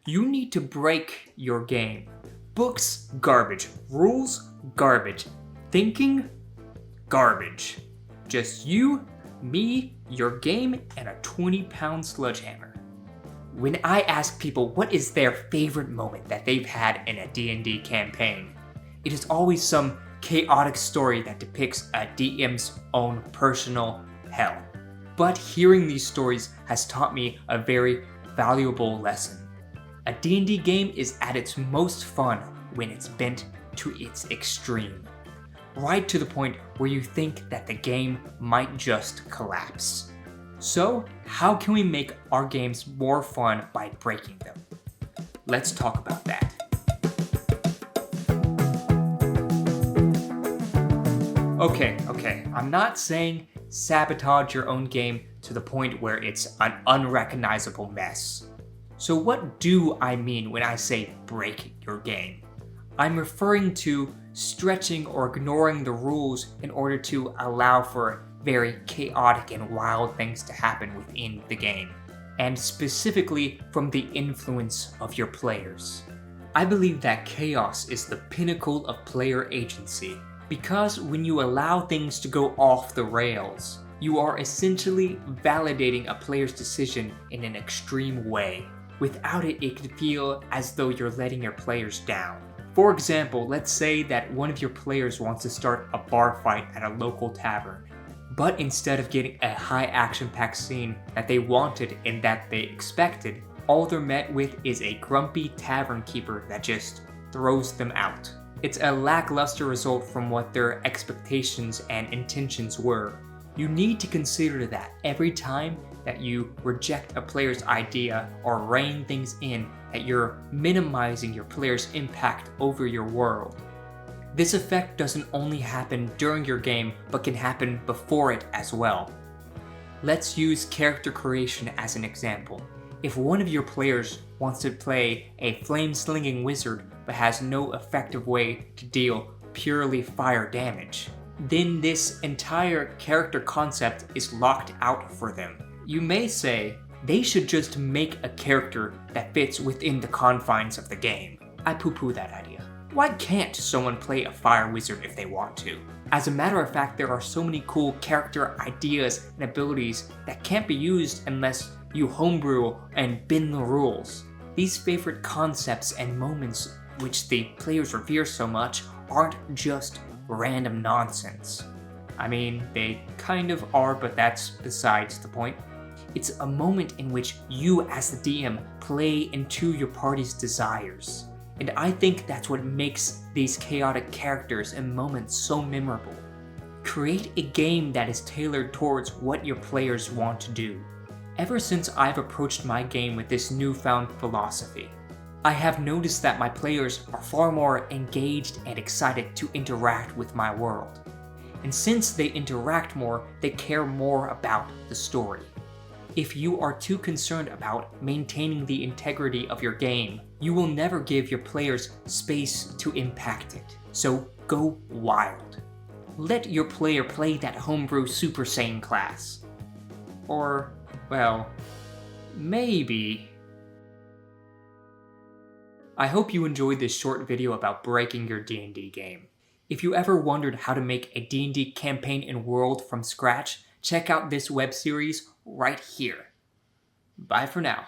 You need to break your game. Books, garbage. Rules, garbage. Thinking, garbage. Just you, me, your game, and a 20-pound sledgehammer. When I ask people what is their favorite moment that they've had in a D&D campaign, it is always some chaotic story that depicts a DM's own personal hell. But hearing these stories has taught me a very valuable lesson. A D&D game is at its most fun when it's bent to its extreme. Right to the point where you think that the game might just collapse. So, how can we make our games more fun by breaking them? Let's talk about that. Okay, I'm not saying sabotage your own game to the point where it's an unrecognizable mess. So what do I mean when I say break your game? I'm referring to stretching or ignoring the rules in order to allow for very chaotic and wild things to happen within the game, and specifically from the influence of your players. I believe that chaos is the pinnacle of player agency, because when you allow things to go off the rails, you are essentially validating a player's decision in an extreme way. Without it, it could feel as though you're letting your players down. For example, let's say that one of your players wants to start a bar fight at a local tavern, but instead of getting a high action-packed scene that they wanted and that they expected, all they're met with is a grumpy tavern keeper that just throws them out. It's a lackluster result from what their expectations and intentions were. You need to consider that every time that you reject a player's idea or rein things in, that you're minimizing your player's impact over your world. This effect doesn't only happen during your game, but can happen before it as well. Let's use character creation as an example. If one of your players wants to play a flame-slinging wizard but has no effective way to deal purely fire damage, then this entire character concept is locked out for them. You may say, they should just make a character that fits within the confines of the game. I poo-poo that idea. Why can't someone play a fire wizard if they want to? As a matter of fact, there are so many cool character ideas and abilities that can't be used unless you homebrew and bend the rules. These favorite concepts and moments which the players revere so much aren't just random nonsense. I mean, they kind of are, but that's besides the point. It's a moment in which you as the DM play into your party's desires. And I think that's what makes these chaotic characters and moments so memorable. Create a game that is tailored towards what your players want to do. Ever since I've approached my game with this newfound philosophy, I have noticed that my players are far more engaged and excited to interact with my world. And since they interact more, they care more about the story. If you are too concerned about maintaining the integrity of your game, you will never give your players space to impact it. So go wild. Let your player play that homebrew Super Saiyan class. Or, well, maybe. I hope you enjoyed this short video about breaking your D&D game. If you ever wondered how to make a D&D campaign and world from scratch, check out this web series right here. Bye for now.